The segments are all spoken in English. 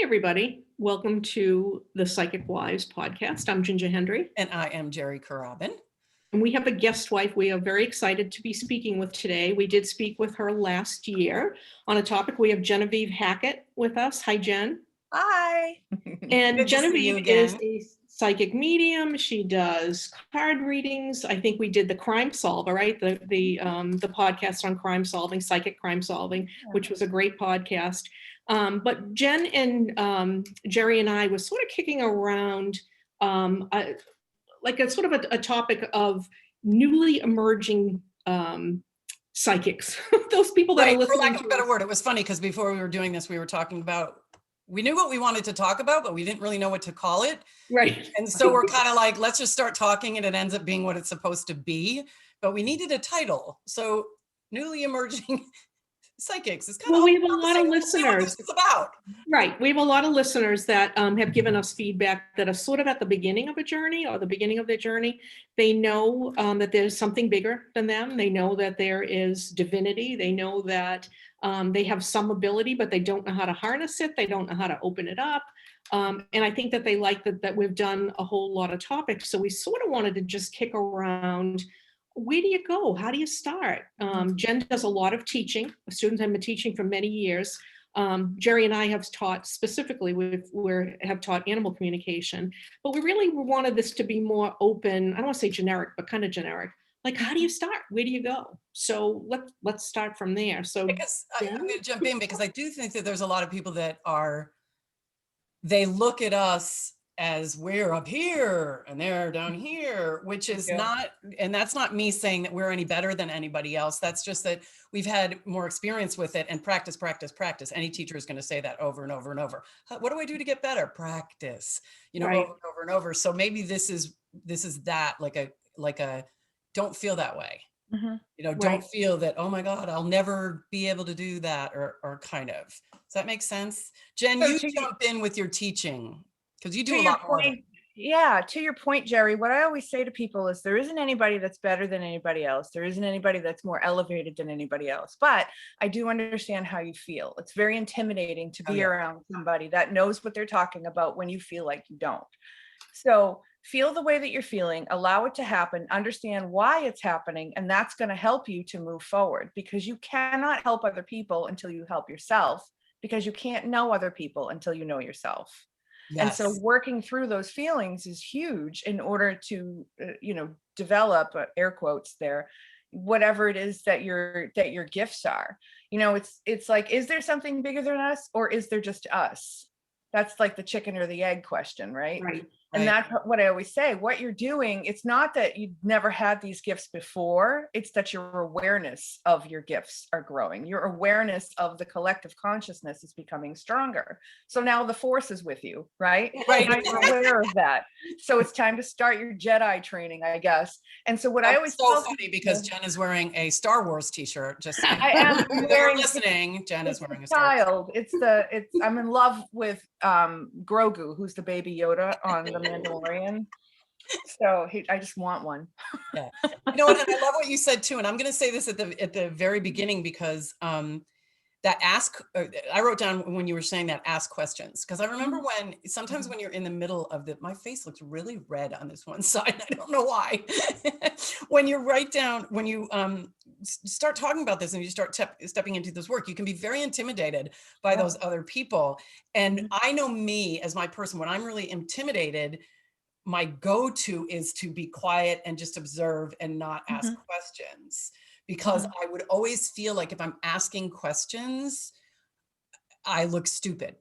everybody. Welcome to the Psychic Wives podcast. I'm Ginger Hendry. And I am Jerry Carabin. And we have a guest wife we are very excited to be speaking with today. We did speak with her last year on a topic. We have Genevieve Hackett with us. Hi, Jen. Hi. And Genevieve is a psychic medium. She does card readings. I think we did the Crime Solver, right? The podcast on crime solving, psychic crime solving, which was a great podcast. But Jen and Jerry and I was sort of kicking around like a sort of a topic of newly emerging psychics. Those people that are listening. For lack of a better word, it was funny because before we were doing this, we were talking about, we knew what we wanted to talk about, but we didn't really know what to call it. Right. And so we're kind of like, let's just start talking, and it ends up being what it's supposed to be. But we needed a title. So newly emerging psychics is kind of, we have a lot of listeners. It's about. Right. We have a lot of listeners that have given us feedback that are sort of at the beginning of a journey or the beginning of their journey. They know that there's something bigger than them. They know that there is divinity. They know that they have some ability, but they don't know how to harness it. They don't know how to open it up. And I think that they like that we've done a whole lot of topics. So we sort of wanted to just kick around, where do you go? How do you start? Jen does a lot of teaching. Students have been teaching for many years. Jerry and I have taught specifically, we have taught animal communication, but we really wanted this to be more open. I don't want to say generic, but kind of generic. Like, how do you start? Where do you go? So let's start from there. So because I'm going to jump in because I do think that there's a lot of people that they look at us as we're up here and they're down here, which is not, and that's not me saying that we're any better than anybody else. That's just that we've had more experience with it and practice. Any teacher is going to say that over and over and over. What do I do to get better? Practice, right. over and over. So maybe this is that like a don't feel that way. Mm-hmm. Don't feel that, oh my God, I'll never be able to do that or kind of. Does that make sense? Jen, so you jump in with your teaching. Because you do a lot more. Yeah, to your point, Jerry, what I always say to people is there isn't anybody that's better than anybody else. There isn't anybody that's more elevated than anybody else. But I do understand how you feel. It's very intimidating to be around somebody that knows what they're talking about when you feel like you don't. So feel the way that you're feeling, allow it to happen, understand why it's happening, and that's going to help you to move forward, because you cannot help other people until you help yourself, because you can't know other people until you know yourself. Yes. And so working through those feelings is huge in order to, develop, air quotes there, whatever it is that your gifts are. It's like, is there something bigger than us, or is there just us? That's like the chicken or the egg question, right? Right. And that's what I always say. What you're doing, it's not that you've never had these gifts before. It's that your awareness of your gifts are growing. Your awareness of the collective consciousness is becoming stronger. So now the force is with you, right? Right. And you're aware of that. So it's time to start your Jedi training, I guess. And so what I always so funny because Jen is wearing a Star Wars t-shirt. Just I am wearing, listening. Jen is wearing a Star child. Wars. I'm in love with Grogu, who's the baby Yoda on the Mandalorian. So I just want one. Yeah. You know what? And I love what you said too. And I'm going to say this at the very beginning because I wrote down when you were saying that, ask questions. Because I remember sometimes when you're in the middle of my face looks really red on this one side. I don't know why. When you start talking about this and you start stepping into this work, you can be very intimidated by those other people. And I know me as my person, when I'm really intimidated, my go-to is to be quiet and just observe and not ask questions. Because I would always feel like if I'm asking questions, I look stupid.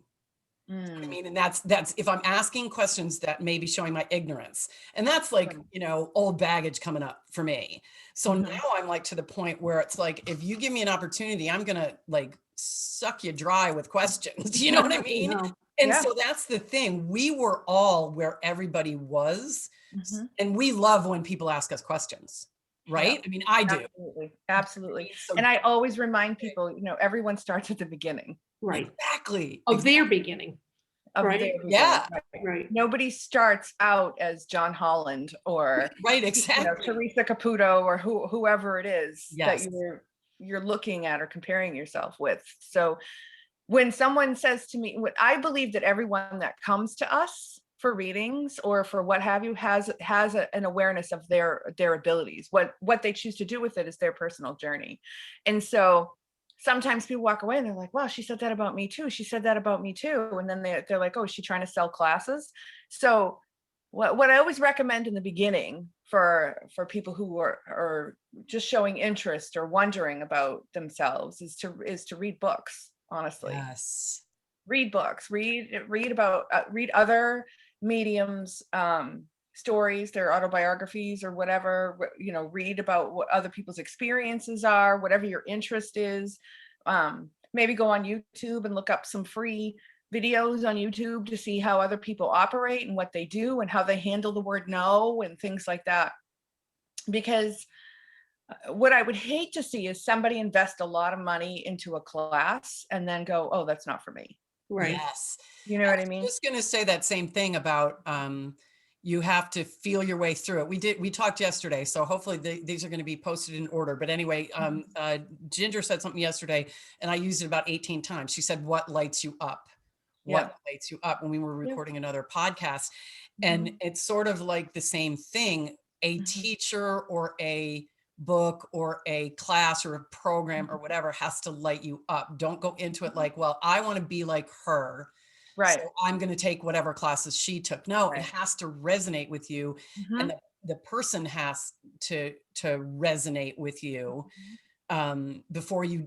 You know what I mean? And that's if I'm asking questions, that may be showing my ignorance. And that's like, old baggage coming up for me. So now I'm like to the point where it's like, if you give me an opportunity, I'm going to like suck you dry with questions. You know what I mean? And so that's the thing. We were all where everybody was. And we love when people ask us questions. Right? Yeah. I mean, I do. Absolutely. So, and I always remind people, everyone starts at the beginning. Right. Exactly. Of their beginning. Right. Yeah. Right. Nobody starts out as John Holland or right. Exactly. Teresa Caputo or whoever it is that you're looking at or comparing yourself with. So when someone says to me, what I believe that everyone that comes to us for readings or for what have you has an awareness of their abilities. What they choose to do with it is their personal journey. And so sometimes people walk away and they're like, well, she said that about me too. She said that about me too. And then they're like, oh, is she trying to sell classes? So what I always recommend in the beginning for people who are just showing interest or wondering about themselves is to read books, honestly. Yes. Read books, read about read other mediums stories, their autobiographies or whatever, read about what other people's experiences are, whatever your interest is. Maybe go on YouTube and look up some free videos on YouTube to see how other people operate and what they do and how they handle the word no and things like that. Because what I would hate to see is somebody invest a lot of money into a class and then go, oh, that's not for me. Right. Yes. You know what I mean? I was just going to say that same thing about you have to feel your way through it. We talked yesterday, so hopefully these are going to be posted in order. But anyway, Ginger said something yesterday, and I used it about 18 times. She said, "What lights you up? What lights you up?" When we were recording another podcast, and it's sort of like the same thing. A teacher or a book or a class or a program or whatever has to light you up. Don't go into it like, well, I want to be like her. Right. So I'm going to take whatever classes she took. No, it has to resonate with you. And the person has to resonate with you before you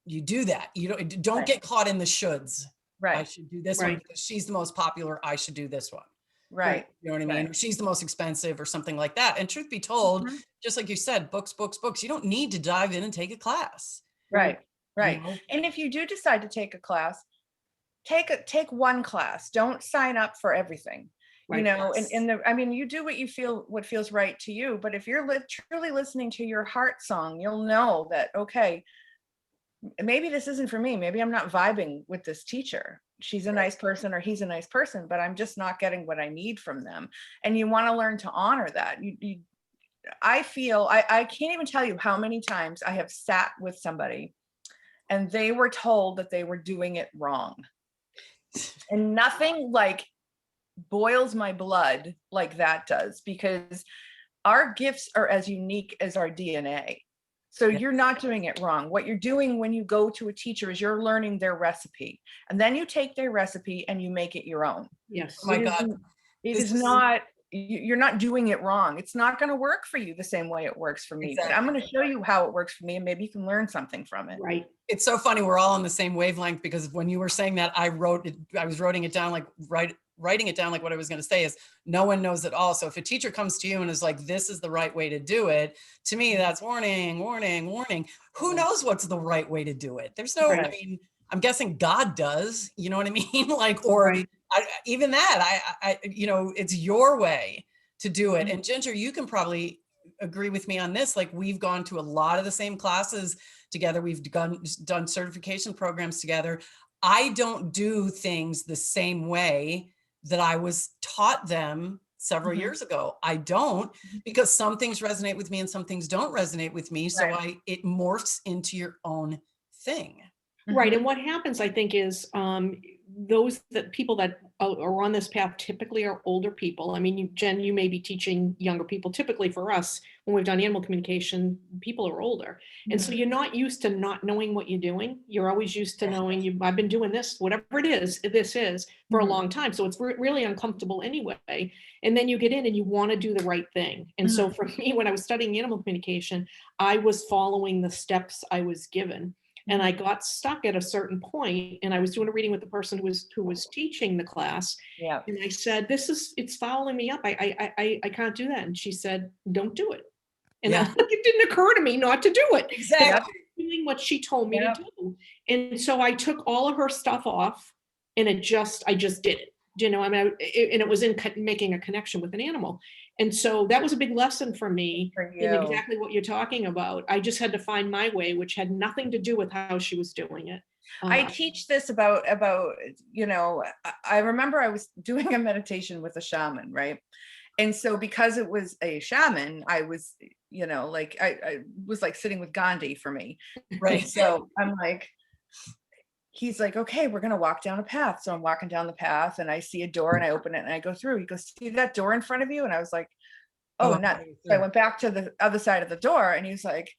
do that. You don't get caught in the shoulds. I Right. should do this one because she's the most popular. I should do this one. Right. You know what I mean? Or she's the most expensive or something like that. And truth be told, just like you said, books. You don't need to dive in and take a class. Right. Right. You know? And if you do decide to take a class, take one class. Don't sign up for everything. Right. And you do what feels right to you. But if you're truly listening to your heart song, you'll know that, okay, maybe this isn't for me. Maybe I'm not vibing with this teacher. She's a nice person or he's a nice person, but I'm just not getting what I need from them. And you want to learn to honor that. I feel, I can't even tell you how many times I have sat with somebody and they were told that they were doing it wrong. And nothing like boils my blood like that does, because our gifts are as unique as our DNA. So you're not doing it wrong. What you're doing when you go to a teacher is you're learning their recipe, and then you take their recipe and you make it your own. Yes. Oh my God. You're not doing it wrong. It's not going to work for you the same way it works for me. Exactly. But I'm going to show you how it works for me, and maybe you can learn something from it. Right. It's so funny. We're all on the same wavelength, because when you were saying that, I was writing it down, writing it down like what I was going to say is no one knows it all. So if a teacher comes to you and is like, this is the right way to do it, to me, that's warning, warning, warning. Who knows what's the right way to do it? There's no, I mean, I'm guessing God does, you know what I mean? Like, or even that, it's your way to do it. And Ginger, you can probably agree with me on this. Like, we've gone to a lot of the same classes together. We've done certification programs together. I don't do things the same way that I was taught them several years ago. I don't, because some things resonate with me and some things don't resonate with me. So it morphs into your own thing. Right. And what happens, I think, is people that are on this path typically are older people. I mean, Jen, you may be teaching younger people. Typically for us, when we've done animal communication, people are older. And so you're not used to not knowing what you're doing. You're always used to knowing I've been doing this, whatever this is for a long time. So it's really uncomfortable anyway. And then you get in and you want to do the right thing. And so for me, when I was studying animal communication, I was following the steps I was given. And I got stuck at a certain point, and I was doing a reading with the person who was teaching the class. Yeah. And I said, it's following me up. I can't do that. And she said, don't do it. And it didn't occur to me not to do it. Exactly. Doing what she told me to do. And so I took all of her stuff off, and I just did it. You know, I mean, and it was in making a connection with an animal. And so that was a big lesson for me in exactly what you're talking about. I just had to find my way, which had nothing to do with how she was doing it. I teach this about, I remember I was doing a meditation with a shaman, right? And so because it was a shaman, I was, I was like sitting with Gandhi for me. Right. So I'm like, he's like, okay, we're going to walk down a path. So I'm walking down the path and I see a door and I open it and I go through. He goes, see that door in front of you? And I was like, oh, not. So I went back to the other side of the door and he was like,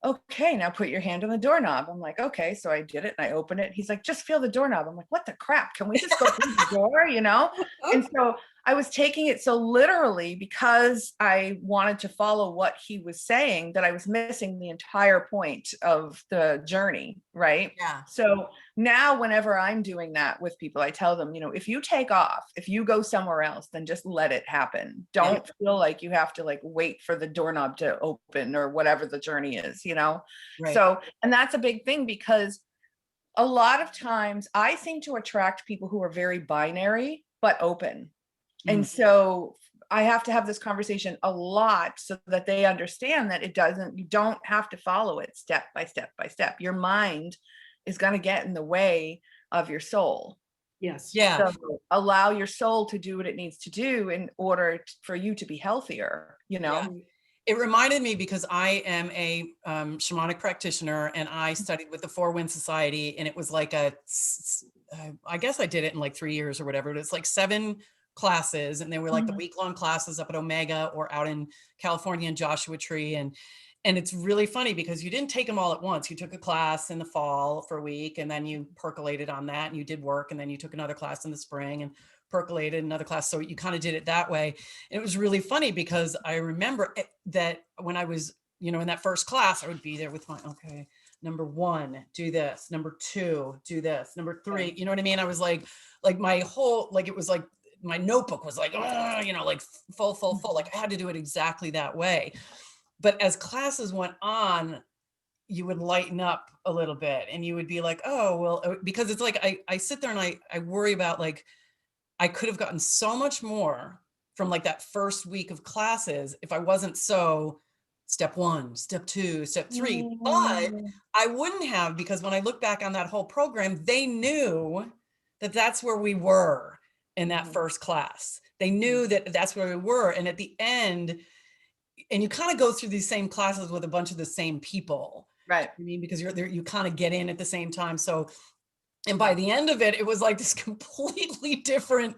okay, now put your hand on the doorknob. I'm like, okay. So I did it and I opened it. He's like, just feel the doorknob. I'm like, what the crap? Can we just go through the door, you know? And so I was taking it so literally because I wanted to follow what he was saying, that I was missing the entire point of the journey, right? Yeah. So now whenever I'm doing that with people, I tell them, you know, if you take off, if you go somewhere else, then just let it happen. Don't feel like you have to like wait for the doorknob to open or whatever the journey is, you know? Right. So, and that's a big thing because a lot of times I seem to attract people who are very binary, but open. And so I have to have this conversation a lot so that they understand that you don't have to follow it step by step by step. Your mind is going to get in the way of your soul. Yes. Yeah. So allow your soul to do what it needs to do in order for you to be healthier, you know? Yeah. It reminded me because I am a shamanic practitioner and I studied with the Four Wind Society, and it was like I guess I did it in like 3 years or whatever, but it's like 7 classes, and they were like the week-long classes up at Omega or out in California in Joshua Tree. And it's really funny because you didn't take them all at once. You took a class in the fall for a week and then you percolated on that and you did work, and then you took another class in the spring and percolated another class. So you kind of did it that way. And it was really funny because I remember that when I was, you know, in that first class, I would be there with my, okay, number 1, do this, number 2, do this, number 3, you know what I mean? I was like my whole, like, it was like my notebook was like, oh, you know, like full. Like I had to do it exactly that way. But as classes went on, you would lighten up a little bit and you would be like, oh, well, because it's like, I sit there and I worry about, like, I could have gotten so much more from like that first week of classes if I wasn't so step 1, step 2, step 3, but I wouldn't have, because when I look back on that whole program, they knew that that's where we were in that first class. They knew that that's where we were. And at the end, and you kind of go through these same classes with a bunch of the same people. Right. I mean, because you're there, you kind of get in at the same time. So, and by the end of it, it was like this completely different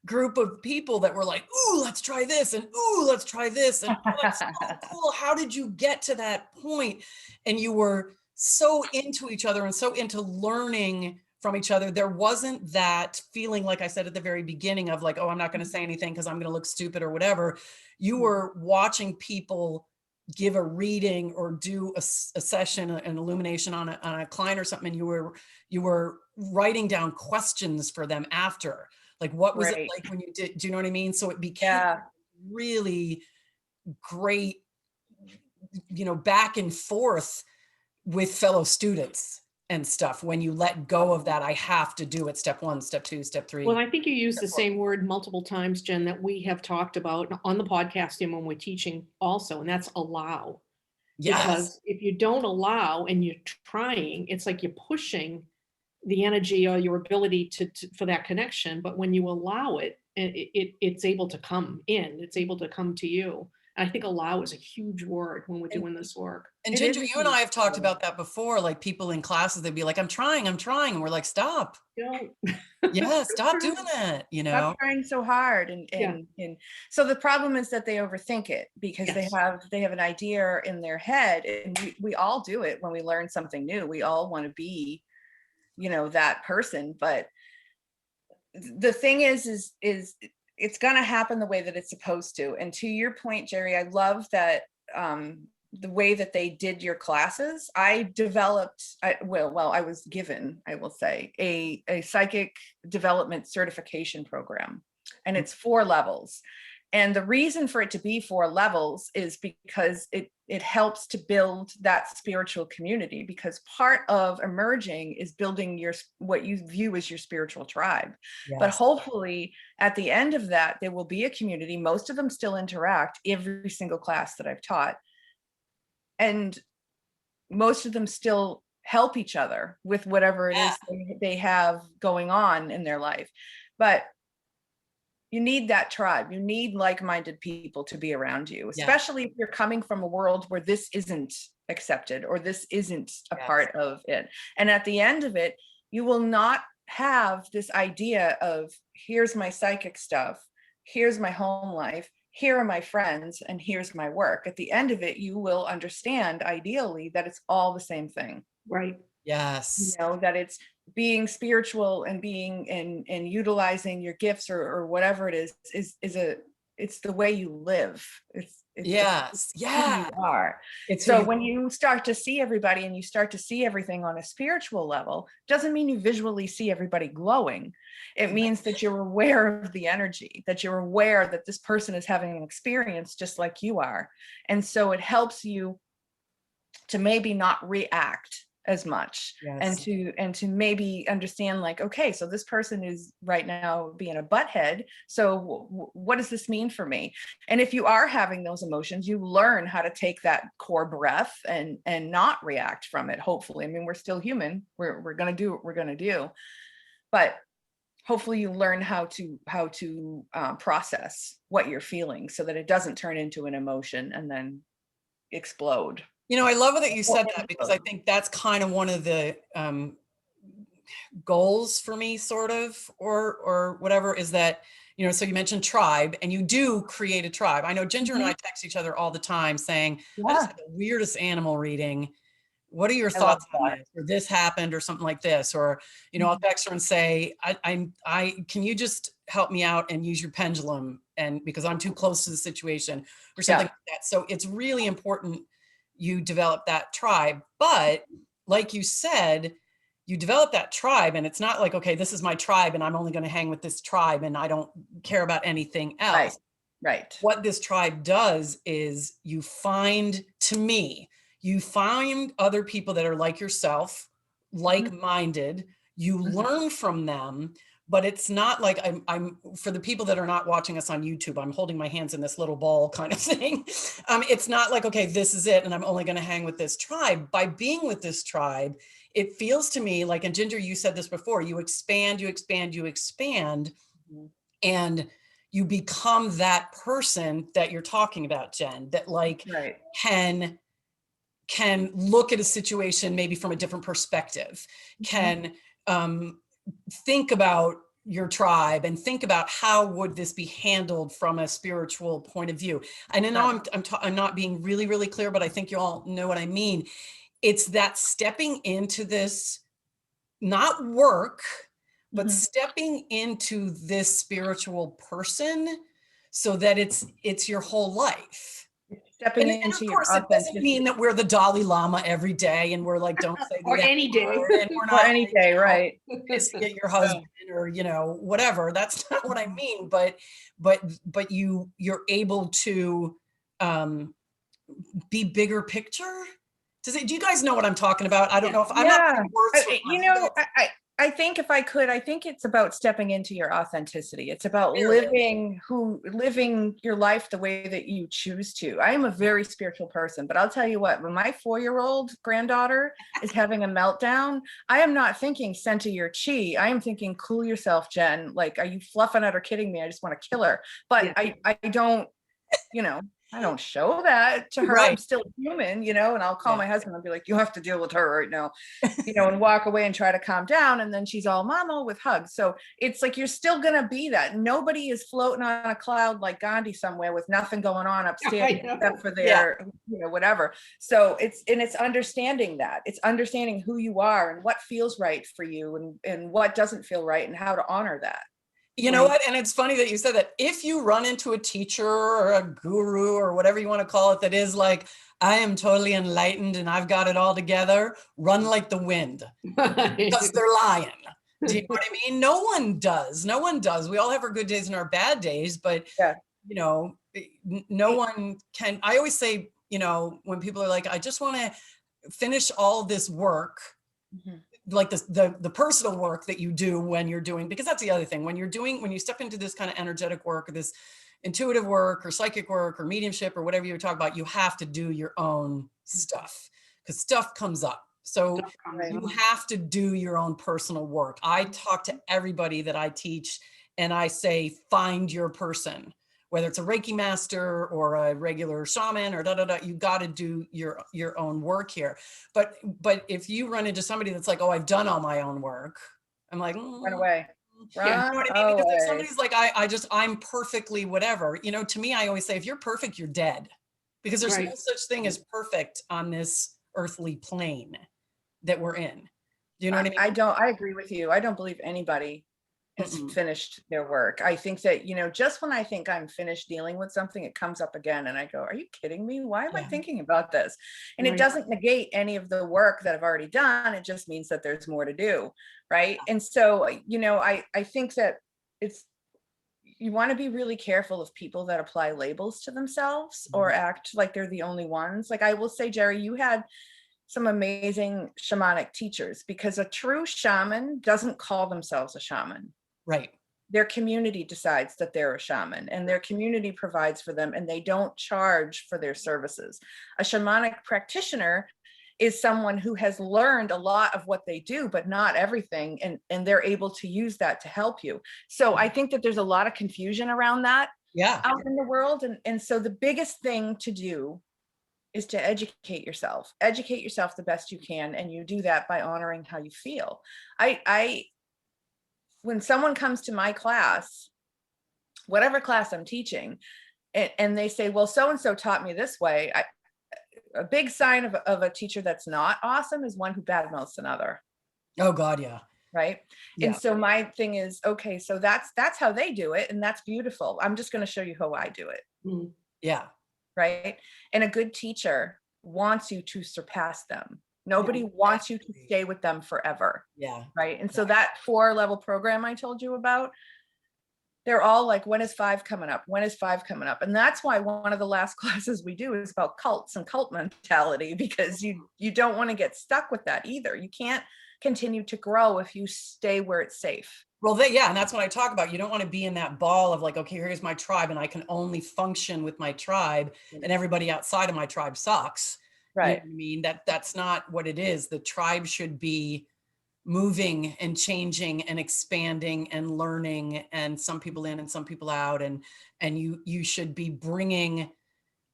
group of people that were like, ooh, let's try this. And ooh, let's try this. And oh, that's so cool. How did you get to that point? And you were so into each other and so into learning from each other. There wasn't that feeling, like I said at the very beginning, of like, oh, I'm not going to say anything because I'm going to look stupid or whatever. You were watching people give a reading or do a session, an illumination on a client or something, and you were writing down questions for them after, like, what was it like when you did, do you know what I mean? So it became really great, you know, back and forth with fellow students and stuff. When you let go of that, I have to do it, step 1, step 2, step 3. Well, I think you use the same word multiple times, Jen, that we have talked about on the podcast and when we're teaching also, and that's allow. Yes. Because if you don't allow and you're trying, it's like you're pushing the energy or your ability to for that connection. But when you allow it, it's able to come in, it's able to come to you. And I think allow is a huge word when we're doing this work. And Ginger, you and I have talked about that before, like people in classes, they'd be like, I'm trying. And we're like, stop. Don't. Yeah, stop doing that, you know? Stop trying so hard. And so the problem is that they overthink it because they have an idea in their head, and we all do it when we learn something new. We all want to be, you know, that person. But the thing is it's going to happen the way that it's supposed to. And to your point, Jerry, I love that the way that they did your classes. I was given, I will say, a psychic development certification program, and it's 4 levels. And the reason for it to be 4 levels is because it helps to build that spiritual community, because part of emerging is building what you view as your spiritual tribe. Yes. But hopefully at the end of that, there will be a community. Most of them still interact every single class that I've taught. And most of them still help each other with whatever it is they have going on in their life. But you need that tribe. You need like-minded people to be around you, especially if you're coming from a world where this isn't accepted or this isn't a part of it. And at the end of it, you will not have this idea of here's my psychic stuff, here's my home life, here are my friends, and here's my work. At the end of it, you will understand ideally that it's all the same thing. Right. Yes. That it's being spiritual and being and utilizing your gifts or whatever it is it's the way you live. It's Yes. who Yeah. you are. It's So when you start to see everybody and you start to see everything on a spiritual level, doesn't mean you visually see everybody glowing. It means that you're aware of the energy, that you're aware that this person is having an experience just like you are. And so it helps you to maybe not react as much, and to maybe understand, like, okay, so this person is right now being a butthead, so what does this mean for me? And if you are having those emotions, you learn how to take that core breath and not react from it. Hopefully, I mean, we're still human, we're gonna do what we're gonna do, but hopefully you learn how to process what you're feeling so that it doesn't turn into an emotion and then explode. I love that you said that, because I think that's kind of one of the goals for me, sort of, or whatever, is that, so you mentioned tribe, and you do create a tribe. I know Ginger and I text each other all the time saying, I just had the weirdest animal reading. What are your thoughts on this? Or this happened, or something like this, or, I'll text her and say, I can you just help me out and use your pendulum, and because I'm too close to the situation, or something like that. So it's really important you develop that tribe. But like you said, you develop that tribe, and it's not like, okay, this is my tribe and I'm only going to hang with this tribe and I don't care about anything else. Right. What this tribe does is you find other people that are like yourself, like-minded, you learn from them. But it's not like I'm for the people that are not watching us on YouTube, I'm holding my hands in this little ball kind of thing. It's not like, okay, this is it, and I'm only going to hang with this tribe. By being with this tribe, it feels to me like, and Ginger, you said this before, you expand, and you become that person that you're talking about, Jen, that like can look at a situation maybe from a different perspective, can think about your tribe and think about how would this be handled from a spiritual point of view. And I know I'm not being really, really clear, but I think you all know what I mean. It's that stepping into this, not work, but stepping into this spiritual person so that it's your whole life. Stepping and into of course, it doesn't mean that we're the Dalai Lama every day and we're like, don't say the Or any day. and we're not any day, right? Pissing at your husband or whatever. That's not what I mean. But you're able to be bigger picture. Do you guys know what I'm talking about? I don't know if I'm not putting words. I think if I could, I think it's about stepping into your authenticity. It's about living your life the way that you choose to. I am a very spiritual person, but I'll tell you what, when my 4-year-old granddaughter is having a meltdown, I am not thinking center your chi. I am thinking cool yourself, Jen. Like, are you fluffing out or kidding me? I just want to kill her. But I don't, I don't show that to her. I'm still human, and I'll call my husband and be like, you have to deal with her right now, and walk away and try to calm down. And then she's all mama with hugs. So it's like, you're still going to be that. Nobody is floating on a cloud like Gandhi somewhere with nothing going on upstairs except for their, whatever. So it's understanding that. It's understanding who you are and what feels right for you and what doesn't feel right and how to honor that. You know what? And it's funny that you said that. If you run into a teacher or a guru or whatever you want to call it, that is like, I am totally enlightened and I've got it all together, run like the wind, because they're lying. Do you know what I mean? No one does. We all have our good days and our bad days, but no one can. I always say, when people are like, I just want to finish all this work, like the personal work that you do when you're doing, because that's the other thing, when you step into this kind of energetic work or this intuitive work or psychic work or mediumship or whatever you're talking about, you have to do your own stuff because stuff comes up. So you have to do your own personal work. I talk to everybody that I teach and I say, find your person. whether it's a Reiki master or a regular shaman or you got to do your own work here. But if you run into somebody that's like, oh, I've done all my own work, I'm like, Run away. yeah, you know Run what I mean? Because if away. somebody's like, I'm perfectly whatever, you know, to me, I always say, if you're perfect, you're dead, because there's no Right. such thing as perfect on this earthly plane that we're in. Do you know what I mean? I agree with you. I don't believe anybody has Mm-mm. finished their work. I think that, just when I think I'm finished dealing with something, it comes up again and I go, are you kidding me? Why am I Yeah. thinking about this? And it Right. doesn't negate any of the work that I've already done. It just means that there's more to do. Right. And so, I think that you want to be really careful of people that apply labels to themselves or act like they're the only ones. Like I will say, Jerry, you had some amazing shamanic teachers, because a true shaman doesn't call themselves a shaman. Right. Their community decides that they're a shaman, and their community provides for them, and they don't charge for their services. A shamanic practitioner is someone who has learned a lot of what they do, but not everything, and they're able to use that to help you. So I think that there's a lot of confusion around that Yeah. out in the world. And so the biggest thing to do is to educate yourself the best you can. And you do that by honoring how you feel. When someone comes to my class, whatever class I'm teaching, and they say, well, so-and-so taught me this way. A big sign of a teacher that's not awesome is one who badmouths another. Oh God. Yeah. Right. Yeah. And so my thing is, okay, so that's how they do it. And that's beautiful. I'm just going to show you how I do it. Mm. Yeah. Right. And a good teacher wants you to surpass them. Nobody wants you to stay with them forever. Yeah. Right. And so that 4-level program I told you about, they're all like, when is 5 coming up? When is 5 coming up? And that's why one of the last classes we do is about cults and cult mentality, because you don't want to get stuck with that either. You can't continue to grow if you stay where it's safe. Well, and that's what I talk about. You don't want to be in that ball of like, okay, here's my tribe and I can only function with my tribe and everybody outside of my tribe sucks. Right. You know what I mean? That's not what it is. The tribe should be moving and changing and expanding and learning, and some people in and some people out. And you should be bringing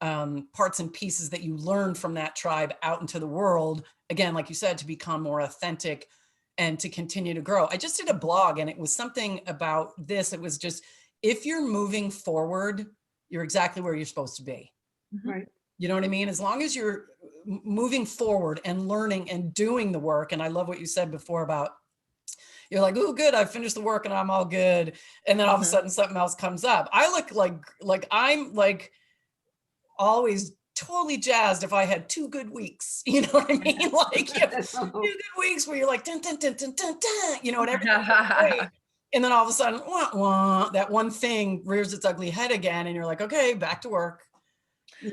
parts and pieces that you learned from that tribe out into the world. Again, like you said, to become more authentic and to continue to grow. I just did a blog and it was something about this. It was just, if you're moving forward, you're exactly where you're supposed to be. Right. You know what I mean? As long as you're moving forward and learning and doing the work. And I love what you said before about, you're like, oh, good, I finished the work and I'm all good. And then all of a sudden something else comes up. I look like I'm like always totally jazzed if I had 2 good weeks, you know what I mean? Like you have 2 good weeks where you're like, dun, dun, dun, dun, dun, dun, you know, and everything's great. And then all of a sudden, wah, wah, that one thing rears its ugly head again. And you're like, okay, back to work.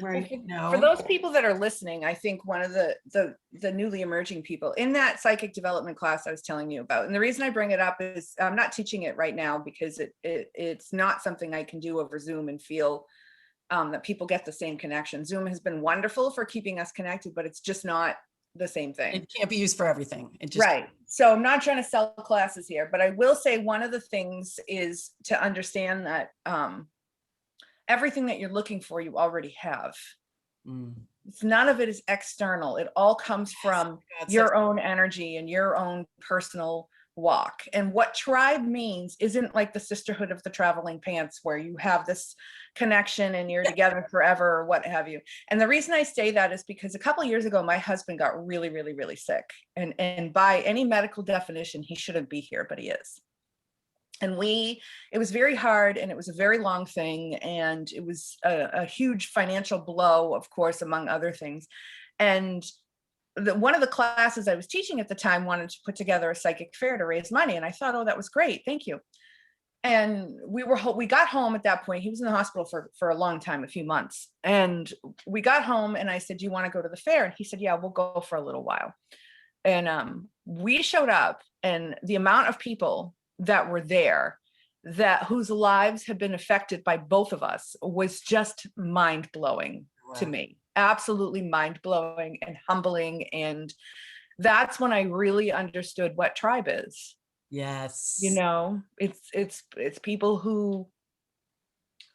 Right. For those people that are listening, I think one of the newly emerging people in that psychic development class I was telling you about, and the reason I bring it up is I'm not teaching it right now because it's not something I can do over Zoom and feel that people get the same connection. Zoom has been wonderful for keeping us connected, but it's just not the same thing. It can't be used for everything. It just right. So I'm not trying to sell classes here, but I will say one of the things is to understand that everything that you're looking for, you already have. None of it is external. It all comes from your own energy and your own personal walk. And what tribe means isn't like the sisterhood of the traveling pants where you have this connection and you're together forever or what have you. And the reason I say that is because a couple of years ago, my husband got really, really, really sick. And by any medical definition, he shouldn't be here, but he is. And it was very hard and it was a very long thing. And it was a huge financial blow, of course, among other things. And one of the classes I was teaching at the time wanted to put together a psychic fair to raise money. And I thought, oh, that was great. Thank you. And we got home at that point. He was in the hospital for a long time, a few months. And we got home and I said, do you want to go to the fair? And he said, yeah, we'll go for a little while. And we showed up, and the amount of people that were there whose lives had been affected by both of us was just mind-blowing to me. Absolutely mind-blowing and humbling. And that's when I really understood what tribe is. Yes. You know, it's people who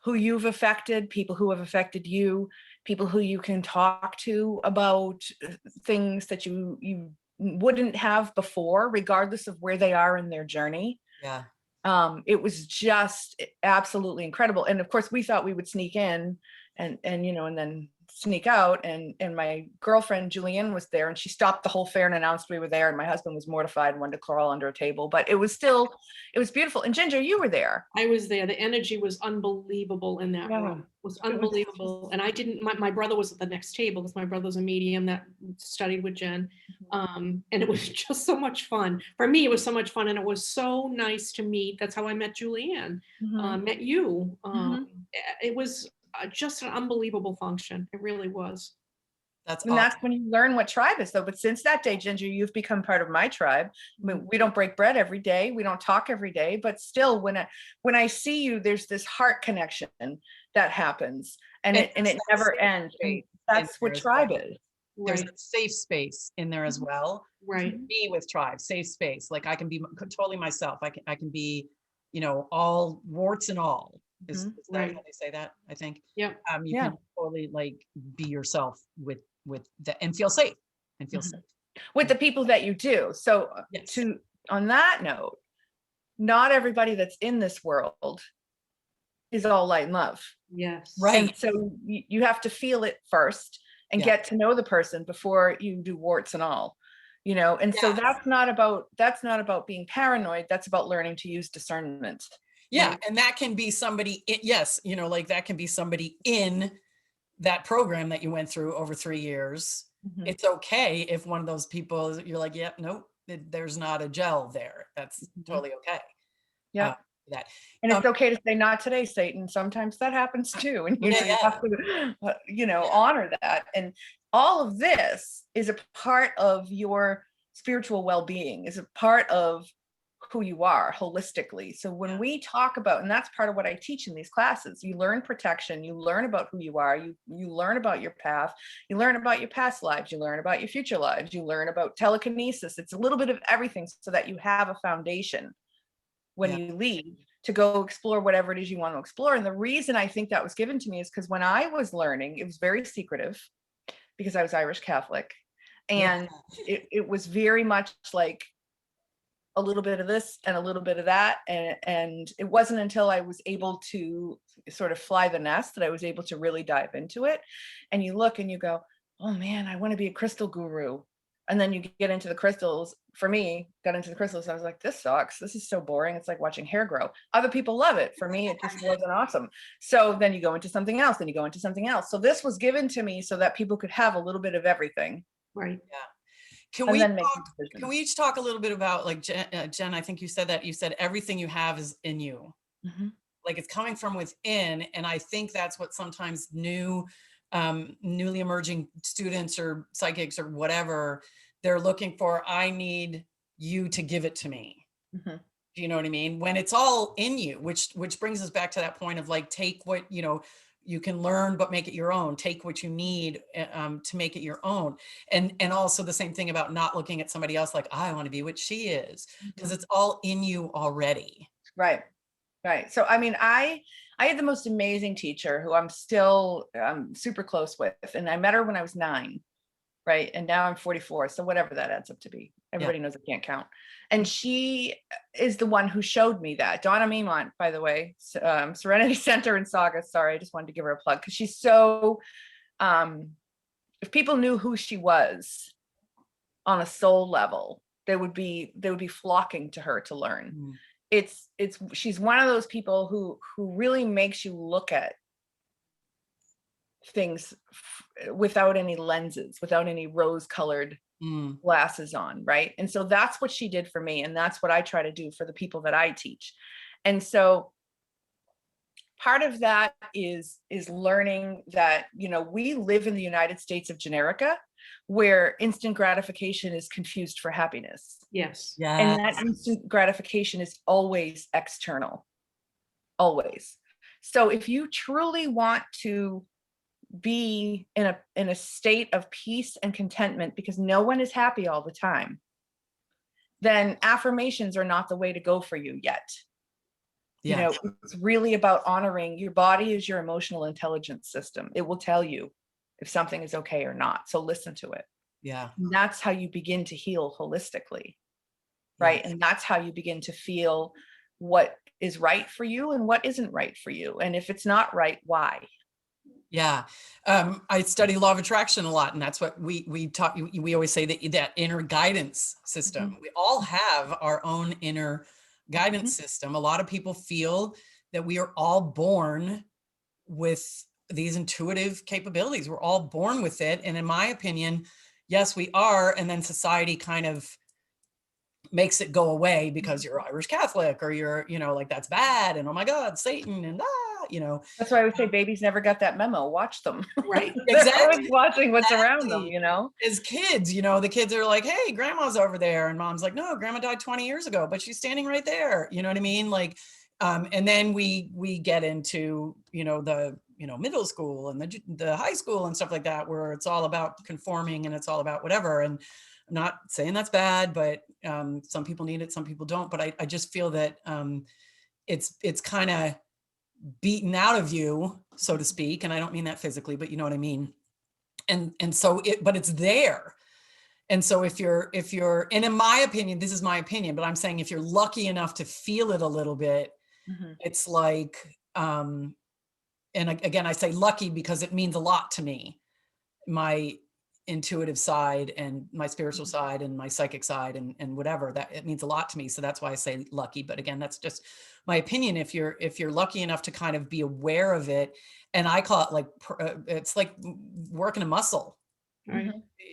who you've affected, people who have affected you, people who you can talk to about things that you wouldn't have before, regardless of where they are in their journey. Yeah. It was just absolutely incredible. And of course we thought we would sneak in and you know, and then sneak out, and my girlfriend Julianne was there, and she stopped the whole fair and announced we were there, and my husband was mortified and wanted to crawl under a table, but it was beautiful. And Ginger, you were there. I was there. The energy was unbelievable in that Yeah. room. It was unbelievable. And I didn't, my brother was at the next table because my brother's a medium that studied with Jen. And it was just so much fun. For me, it was so much fun. And it was so nice to meet. That's how I met Julianne, met you. It was just an unbelievable function. It really was. That's And awesome. that's when you learn what tribe is, though. But since that day, Ginger, you've become part of my tribe. I mean, we don't break bread every day. We don't talk every day. But still, when I see you, there's this heart connection that happens, and it never ends. And that's what tribe is. There's a safe space in there as well. Right. Be with tribe, safe space. Like I can be totally myself. I can be, you know, all warts and all. Is that how they say that? I think. Yeah. You can totally like be yourself with that and feel safe safe with the people that you do. So on that note, not everybody that's in this world is all light and love. Yes. Right. And so you have to feel it first and get to know the person before you do warts and all, you know. And so that's not about being paranoid. That's about learning to use discernment. Yeah. And that can be somebody, you know, like that can be somebody in that program that you went through over 3 years. It's okay if one of those people, you're like, yep, nope, there's not a gel there. That's totally okay. Yeah. That. And it's okay to say, not today, Satan. Sometimes that happens too. And you have to, you know, honor that. And all of this is a part of your spiritual well-being, is a part of who you are holistically. So when we talk about, and that's part of what I teach in these classes, you learn protection, you learn about who you are, you learn about your path, you learn about your past lives, you learn about your future lives, you learn about telekinesis. It's a little bit of everything so that you have a foundation when you leave to go explore whatever it is you want to explore. And the reason I think that was given to me is because when I was learning, it was very secretive because I was Irish Catholic. And it was very much like a little bit of this and a little bit of that. And it wasn't until I was able to sort of fly the nest that I was able to really dive into it. And you look and you go, oh man, I want to be a crystal guru. And then you get into the crystals. For me, got into the crystals. I was like, this sucks. This is so boring. It's like watching hair grow. Other people love it. For me, it just wasn't awesome. So then you go into something else, then you go into something else. So this was given to me so that people could have a little bit of everything. Right. Yeah. Can we each talk a little bit about, like, Jen, I think you said that, you said everything you have is in you. Like it's coming from within. And I think that's what sometimes newly emerging students or psychics or whatever, they're looking for. I need you to give it to me. Do you know what I mean? When it's all in you, which brings us back to that point of like, take what, you know, you can learn, but make it your own. Take what you need to make it your own. And also the same thing about not looking at somebody else like, I want to be what she is, because it's all in you already. Right. Right. So, I mean, I had the most amazing teacher who I'm super close with. And I met her when I was 9. Right. And now I'm 44. So whatever that adds up to be. Everybody knows I can't count. And she is the one who showed me that. Donna Memont, by the way, Serenity Center in Saugus. Sorry, I just wanted to give her a plug because she's so, if people knew who she was on a soul level, they would be flocking to her to learn. She's one of those people who really makes you look at things without any lenses, without any rose-colored glasses on, right? And so that's what she did for me, and that's what I try to do for the people that I teach. And so part of that is learning that, you know, we live in the United States of Generica, where instant gratification is confused for happiness. Yes. And that instant gratification is always external, always. So if you truly want to be in a state of peace and contentment, because no one is happy all the time, then affirmations are not the way to go for you yet. You know, it's really about honoring your body is your emotional intelligence system. It will tell you if something is okay or not. So listen to it. Yeah. And that's how you begin to heal holistically, right? And that's how you begin to feel what is right for you and what isn't right for you. And if it's not right, why? Yeah. I study law of attraction a lot, and that's what we talk. We always say that inner guidance system. We all have our own inner guidance system. A lot of people feel that we are all born with these intuitive capabilities. We're all born with it. And in my opinion, yes, we are. And then society kind of makes it go away because you're Irish Catholic, or you're, like, that's bad. And oh my God, Satan, and That's why I would say babies never got that memo. Watch them. Right. They're always watching what's around them, As kids, the kids are like, hey, grandma's over there. And mom's like, no, grandma died 20 years ago, but she's standing right there. You know what I mean? Like, and then we get into, the, middle school and the high school and stuff like that, where it's all about conforming and it's all about whatever. And I'm not saying that's bad, but some people need it, some people don't. But I just feel that it's kind of beaten out of you, so to speak. And I don't mean that physically, but you know what I mean? And so but it's there. And so if you're, and in my opinion, this is my opinion, but I'm saying if you're lucky enough to feel it a little bit, it's like, and again, I say lucky because it means a lot to me, my intuitive side and my spiritual side and my psychic side and whatever, that it means a lot to me. So that's why I say lucky. But again, that's just my opinion. If you're lucky enough to kind of be aware of it, and I call it like, it's like working a muscle. Right.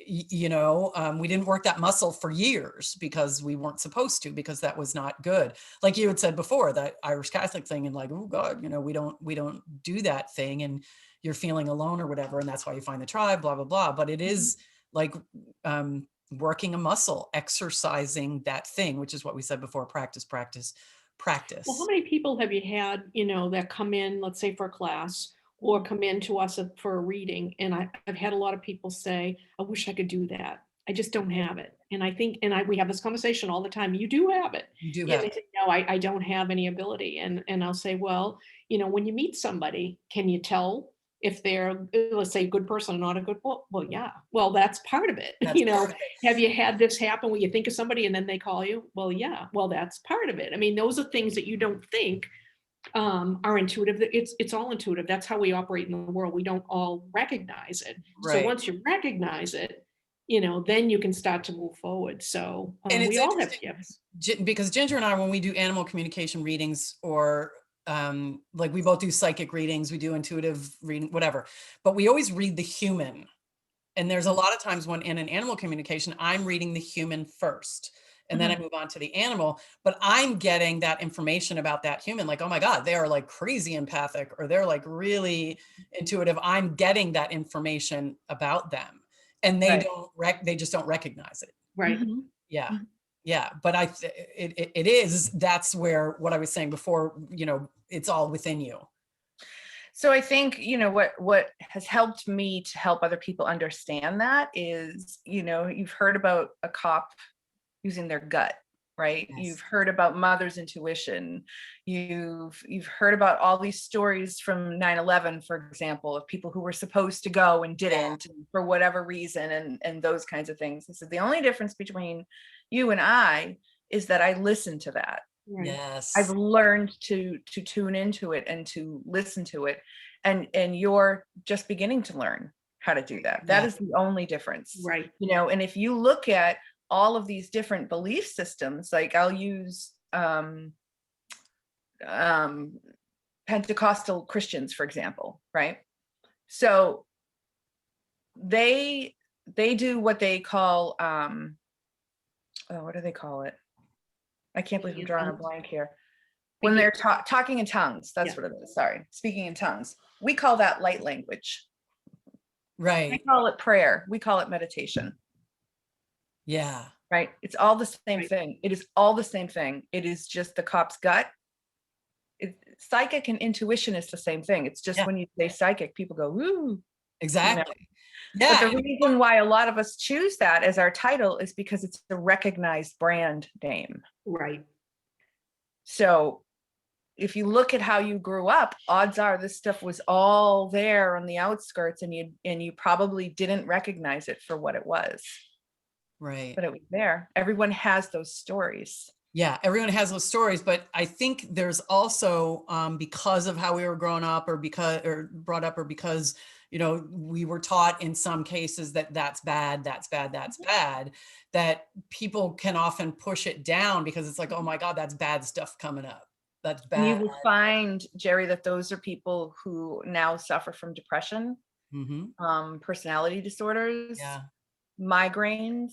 We didn't work that muscle for years because we weren't supposed to, because that was not good. Like you had said before, that Irish Catholic thing, and like, oh God, we don't do that thing, and you're feeling alone or whatever. And that's why you find the tribe, blah, blah, blah. But it is like working a muscle, exercising that thing, which is what we said before, practice. Well, how many people have you had, that come in, let's say for a class, or come in to us for a reading? And I've had a lot of people say, I wish I could do that. I just don't have it. And I think, we have this conversation all the time. You do have it. You do And have they it. say, no, I don't have any ability. And I'll say, well, when you meet somebody, can you tell if they're, let's say, a good person or not a good? Well, yeah. Well, that's part of it. That's part of it. Have you had this happen where you think of somebody and then they call you? Well, yeah. Well, that's part of it. I mean, those are things that you don't think are intuitive. It's all intuitive. That's how we operate in the world. We don't all recognize it. Right. So once you recognize it, then you can start to move forward. So And it's we all have gifts. Because Ginger and I, when we do animal communication readings, or like we both do psychic readings, we do intuitive reading, whatever, but we always read the human. And there's a lot of times when in an animal communication, I'm reading the human first, and then I move on to the animal, but I'm getting that information about that human. Like, oh my God, they are like crazy empathic, or they're like really intuitive. I'm getting that information about them, and they they just don't recognize it. Right. Yeah. Yeah. But that's where, what I was saying before, it's all within you. So I think, what has helped me to help other people understand that is, you've heard about a cop using their gut, right? Yes. You've heard about mother's intuition. You've heard about all these stories from 9/11, for example, of people who were supposed to go and didn't for whatever reason, and those kinds of things. And so the only difference between you and I is that I listen to that. Right. Yes. I've learned to tune into it and to listen to it. And you're just beginning to learn how to do that. That is the only difference. Right. And if you look at all of these different belief systems, like I'll use Pentecostal Christians, for example, right? So they do what they call, what do they call it? I can't believe I'm drawing a blank here. When they're talking in tongues, that's what it is. Sorry. Speaking in tongues. We call that light language. Right. We call it prayer. We call it meditation. Yeah. Right. It's all the same thing. It is all the same thing. It is just the cop's gut. Psychic and intuition is the same thing. It's just when you say psychic, people go, woo. Exactly. Yeah. But the reason why a lot of us choose that as our title is because it's a recognized brand name. Right. So if you look at how you grew up, odds are this stuff was all there on the outskirts, and you probably didn't recognize it for what it was, Right. but it was there. Everyone has those stories. Yeah, everyone has those stories, but I think there's also because of how we were grown up, or brought up, or because, you know, we were taught in some cases that that's bad, that's bad, that's bad, that people can often push it down because it's like, oh my God, that's bad stuff coming up. That's And you bad. will find, Jerry, that those are people who now suffer from depression, personality disorders, Yeah. migraines,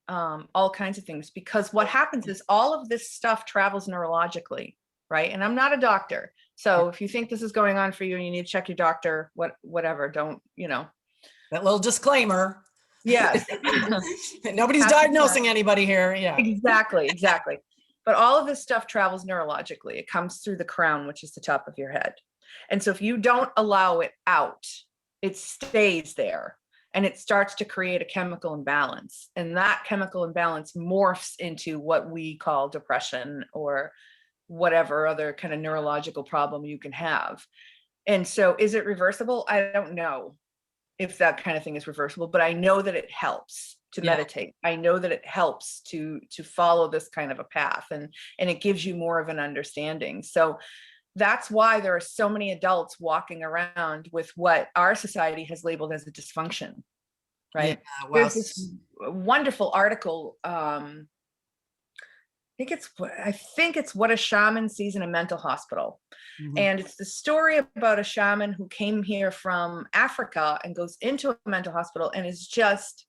all kinds of things. Because what happens is all of this stuff travels neurologically, right? And I'm not a doctor. So if you think this is going on for you and you need to check your doctor, whatever, don't, you know. That little disclaimer. Yes. Nobody's diagnosing anybody here. Yeah. Exactly. But all of this stuff travels neurologically. It comes through the crown, which is the top of your head. And so if you don't allow it out, it stays there and it starts to create a chemical imbalance. And that chemical imbalance morphs into what we call depression or whatever other kind of neurological problem you can have. And so is it reversible? I don't know if that kind of thing is reversible, but I know that it helps to meditate. I know that it helps to follow this kind of a path, and it gives you more of an understanding. So that's why there are so many adults walking around with what our society has labeled as a dysfunction, right? Yeah, wow. There's this wonderful article. I think it's What a Shaman Sees in a Mental Hospital. And it's the story about a shaman who came here from Africa and goes into a mental hospital and is just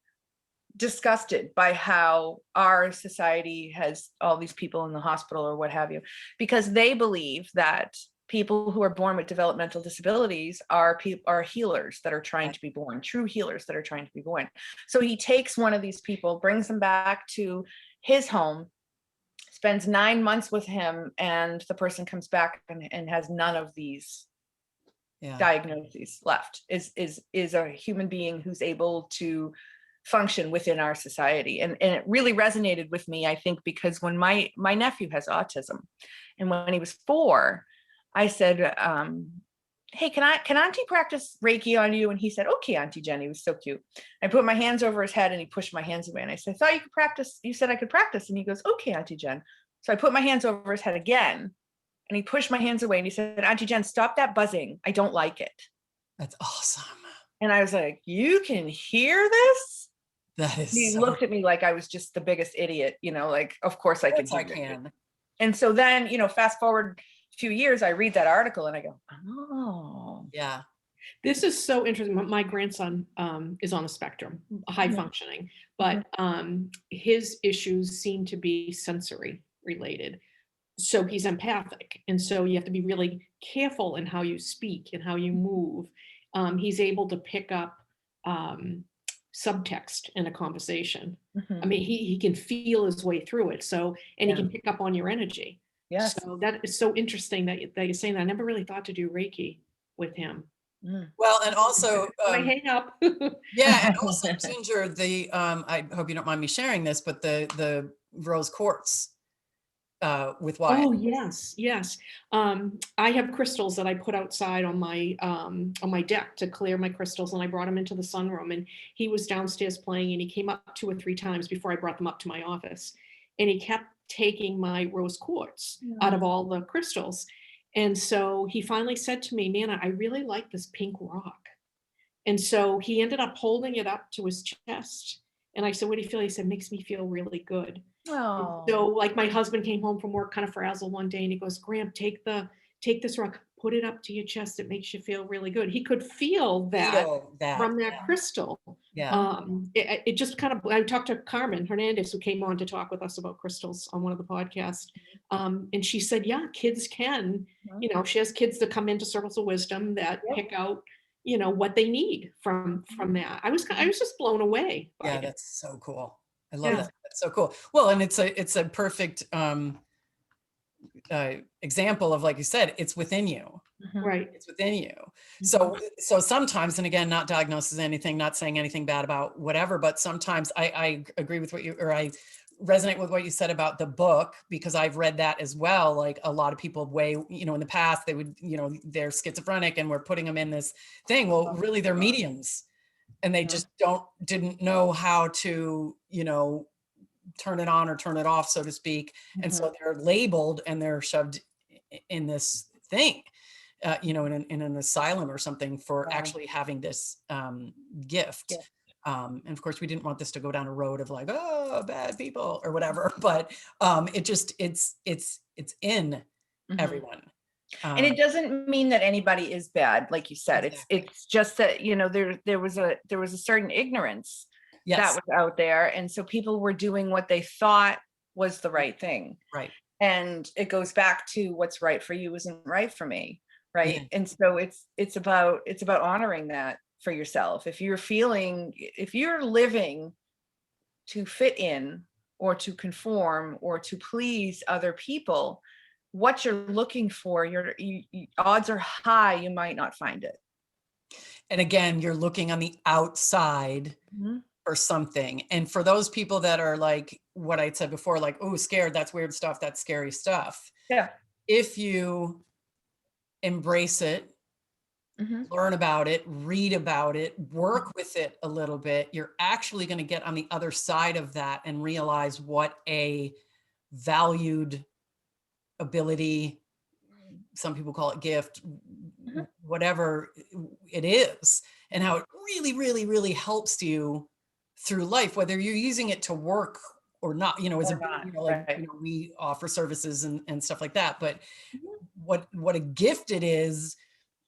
disgusted by how our society has all these people in the hospital or what have you, because they believe that people who are born with developmental disabilities are healers that are trying to be born, true healers that are trying to be born. So he takes one of these people, brings them back to his home, spends 9 months with him, and the person comes back and has none of these diagnoses left, is a human being who's able to function within our society. And it really resonated with me, I think, because when my nephew has autism, and when he was 4, I said, hey, can Auntie practice Reiki on you? And he said, okay, Auntie Jen. He was so cute. I put my hands over his head and he pushed my hands away. And I said, I thought you could practice. You said I could practice. And he goes, okay, Auntie Jen. So I put my hands over his head again and he pushed my hands away and he said, Auntie Jen, stop that buzzing. I don't like it. That's awesome. And I was like, you can hear this? That is. He looked at me like I was just the biggest idiot, you know, like, of course I can. I can. And so then, you know, fast forward a few years, I read that article and I go, oh. Yeah. This is so interesting. My grandson is on the spectrum, high functioning, but his issues seem to be sensory related. So he's empathic. And so you have to be really careful in how you speak and how you move. He's able to pick up subtext in a conversation. I mean, he can feel his way through it. So, and he can pick up on your energy. Yes. So that is so interesting that you're saying that. I never really thought to do Reiki with him. Well, and also, I hang up. yeah, and also Ginger, I hope you don't mind me sharing this, but the rose quartz with Wyatt. Oh yes. I have crystals that I put outside on my deck to clear my crystals, and I brought him into the sunroom, and he was downstairs playing, and he came up 2 or 3 times before I brought them up to my office, and he kept taking my rose quartz out of all the crystals. And so he finally said to me, Nana, I really like this pink rock. And so he ended up holding it up to his chest. And I said, what do you feel? He said, makes me feel really good. Oh. So like my husband came home from work kind of frazzled one day and he goes, Graham, take this rock, put it up to your chest. It makes you feel really good. He could feel that from that crystal. Yeah. It just kind of, I talked to Carmen Hernandez, who came on to talk with us about crystals on one of the podcasts. And she said, yeah, kids can, you know, she has kids that come into Circles of Wisdom that pick out, you know, what they need from that. I was just blown away. Yeah, that's so cool. I love that. That's so cool. Well, and it's a perfect example of, like you said, it's within you. Right. It's within you. So sometimes, and again, not diagnosing anything, not saying anything bad about whatever, but sometimes I agree with what I resonate with what you said about the book, because I've read that as well. Like a lot of people in the past, they would, they're schizophrenic and we're putting them in this thing. Well, really they're mediums, and they just didn't know how to, turn it on or turn it off, so to speak. And so they're labeled and they're shoved in this thing, in an asylum or something for actually having this gift. Yeah. And of course, we didn't want this to go down a road of like, oh, bad people or whatever. But it's in everyone. And it doesn't mean that anybody is bad, like you said. Exactly. It's just that, there was a certain ignorance that Yes. was out there. And so people were doing what they thought was the right thing. Right. And it goes back to what's right for you isn't right for me. Right. Yeah. And so it's about honoring that for yourself. If you're living to fit in or to conform or to please other people, what you're looking for, odds are high you might not find it. And again, you're looking on the outside for something. And for those people that are like what I said before, like, oh, scared, that's weird stuff, that's scary stuff. Yeah. If you embrace it, learn about it, read about it, work with it a little bit, you're actually going to get on the other side of that and realize what a valued ability, some people call it gift, whatever it is, and how it really, really, really helps you through life, whether you're using it to work or not, we offer services and stuff like that. But what a gift it is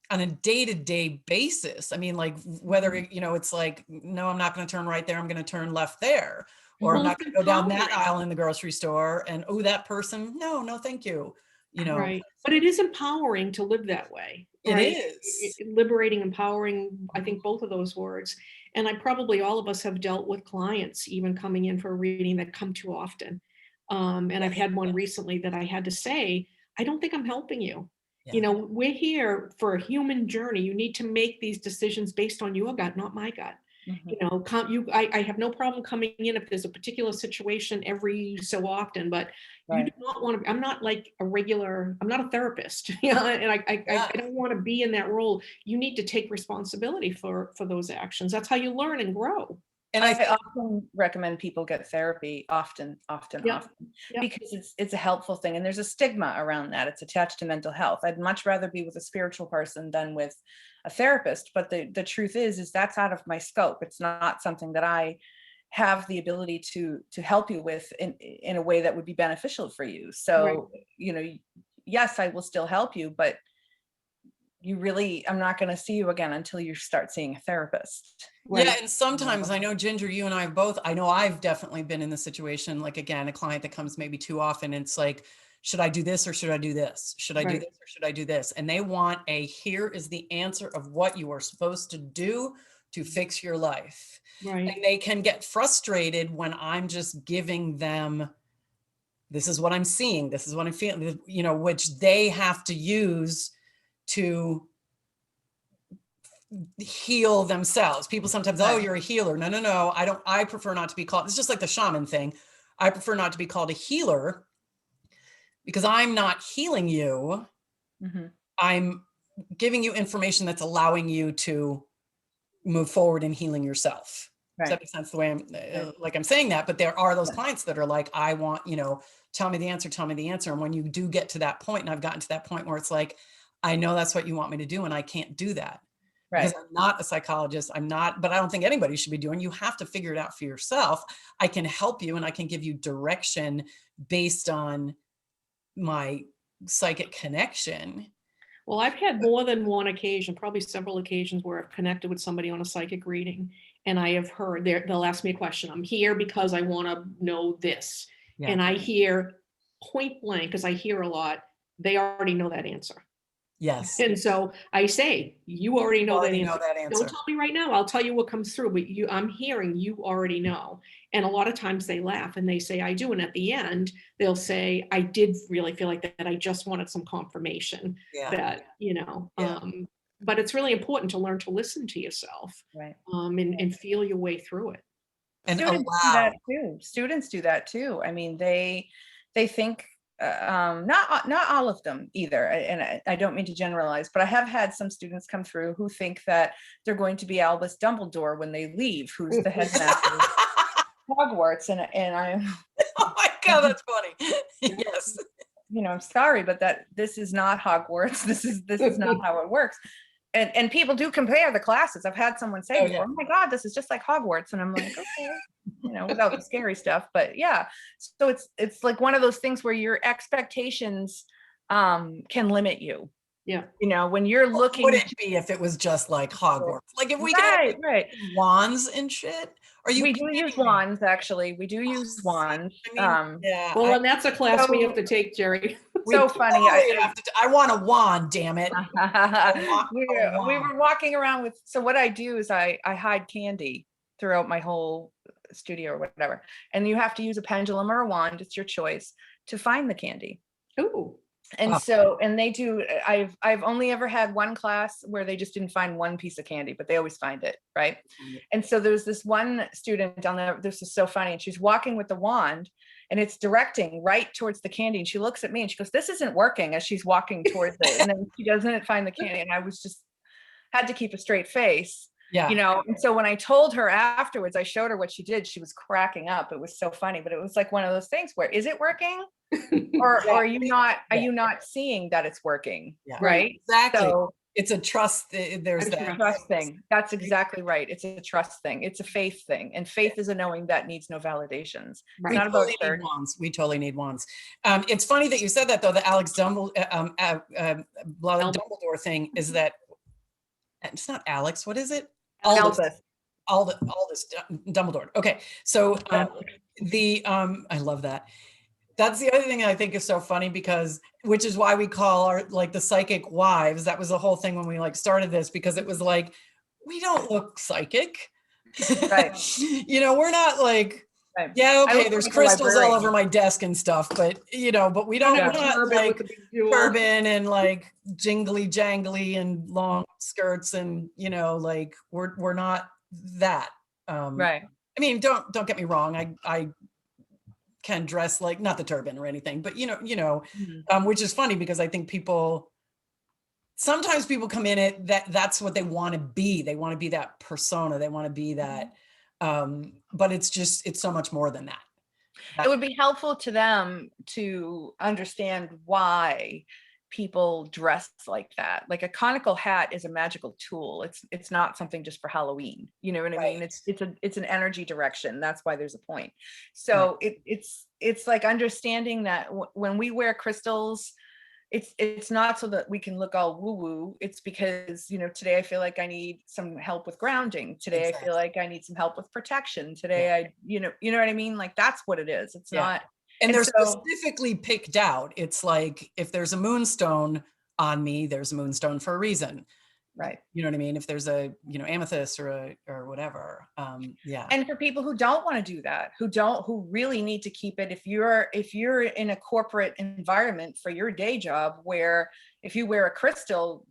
on a day-to-day basis. I mean, like whether, it's like, no, I'm not going to turn right there, I'm going to turn left there. Or I'm not going to go down that aisle in the grocery store and, oh, that person, no, thank you. Right. But it is empowering to live that way. It right? is. Liberating, empowering, I think both of those words. And all of us have dealt with clients even coming in for a reading that come too often. And I've had one recently that I had to say, I don't think I'm helping you. Yeah. We're here for a human journey. You need to make these decisions based on your gut, not my gut. I have no problem coming in if there's a particular situation every so often, but you do not want to, I'm not like I'm not a therapist, and I don't want to be in that role. You need to take responsibility for those actions. That's how you learn and grow. And I often recommend people get therapy often, because it's a helpful thing. And there's a stigma around that. It's attached to mental health. I'd much rather be with a spiritual person than with a therapist. But the truth is that's out of my scope. It's not something that I have the ability to help you with in a way that would be beneficial for you. So, yes, I will still help you, but I'm not going to see you again until you start seeing a therapist. Right. Yeah. And sometimes I know, Ginger, you and I both, I know I've definitely been in the situation, like, again, a client that comes maybe too often. It's like, should I do this or should I do this? Should I do this or should I do this? And they want here is the answer of what you are supposed to do to fix your life. Right. And they can get frustrated when I'm just giving them, this is what I'm seeing, this is what I'm feeling, which they have to use to heal themselves. People sometimes, oh, you're a healer. No. I prefer not to be called, it's just like the shaman thing. I prefer not to be called a healer because I'm not healing you. I'm giving you information that's allowing you to move forward in healing yourself. Does that make sense the way I'm saying that? But there are those clients that are like, I want, tell me the answer. And when you do get to that point, and I've gotten to that point where it's like, I know that's what you want me to do, and I can't do that. Because I'm not a psychologist. But I don't think anybody should be doing. You have to figure it out for yourself. I can help you and I can give you direction based on my psychic connection. Well, I've had more than one occasion, probably several occasions, where I've connected with somebody on a psychic reading, and I have heard they'll ask me a question. I'm here because I want to know this. Yeah. And I hear point blank, because I hear a lot, they already know that answer. Yes. And so I say, you already know that answer. Don't tell me right now. I'll tell you what comes through, but I'm hearing you already know. And a lot of times they laugh and they say, I do. And at the end, they'll say, I did really feel like that. I just wanted some confirmation that, but it's really important to learn to listen to yourself, and feel your way through it. and Students do allow. that too. Students do that too. I mean, they think not all of them either, and I don't mean to generalize, but I have had some students come through who think that they're going to be Albus Dumbledore when they leave, who's the headmaster of Hogwarts, and I'm Oh my God, that's funny. Yes. you know, I'm sorry, but this is not Hogwarts. This is not how it works. And people do compare the classes. I've had someone say Oh, before, yeah. "Oh my God, this is just like Hogwarts," and I'm like, okay, you know, without the scary stuff. But yeah, so it's like one of those things where your expectations can limit you. Yeah. You know, when you're What looking. would it be if it was just like Hogwarts? Like if we could have Right. wands and shit? Are you We do use kidding me? wands, actually. We do use wands. I mean, yeah. Well, and that's a class we So- have to take, Jerry. we so funny. totally have to I want a wand, damn it. we were walking around with, so what I do is I hide candy throughout my whole studio or whatever. And you have to use a pendulum or a wand, it's your choice, to find the candy. Ooh. And Wow. so, and they do, I've only ever had one class where they just didn't find one piece of candy, but they always find it, right? And so there's this one student on there, this is so funny, and she's walking with the wand and it's directing right towards the candy. And she looks at me and she goes, "This isn't working," as she's walking towards it. And then she doesn't find the candy. And I was just, had to keep a straight face. Yeah. You know, and so when I told her afterwards, I showed her what she did, she was cracking up. It was so funny, but it was like one of those things where, is it working? Or Yeah. are you not, are Yeah. you not seeing that it's working? Yeah. Right. Exactly. So It's a trust. There's It's a that trust thing. That's exactly right. It's a trust thing. It's a faith thing. And faith is a knowing that needs no validations. Right. It's We not about totally need certain. wands. We totally need wands. It's funny that you said that though. The Alex Dumbledore thing is that it's not Alex. What is it? Albus. Aldous Dumbledore. Okay, so I love that. That's the other thing I think is so funny because, which is why we call our like the psychic wives. That was the whole thing when we like started this, because it was like, we don't look psychic. Right. You know, we're not like, Right. yeah, I okay, look there's like a crystals all librarian. over my desk and stuff, but you know, but we don't, Yeah. we're not Turban like with a big jewel. turban and like jingly jangly and long skirts and, you know, like we're not that. Right. I mean, don't get me wrong. I can dress like, not the turban or anything, but you know, Mhm. which is funny because I think sometimes people come in it that's what they want to be. They want to be that persona. They want to be that. But it's so much more than that. It would be helpful to them to understand why people dress like that. Like a conical hat is a magical tool. It's not something just for Halloween. You know what I mean? Right. It's an energy direction. That's why there's a point. So it's like understanding that when we wear crystals, it's not so that we can look all woo woo. It's because, you know, today I feel like I need some help with grounding. Today I feel like I need some help with protection. Today you know what I mean? Like that's what it is. It's not. And they're so- specifically picked out. It's like, if there's a moonstone on me, there's a moonstone for a reason. Right. You know what I mean? If there's a, you know, amethyst or whatever. Yeah. And for people who don't want to do that, who really need to keep it, if you're in a corporate environment for your day job, where if you wear a crystal,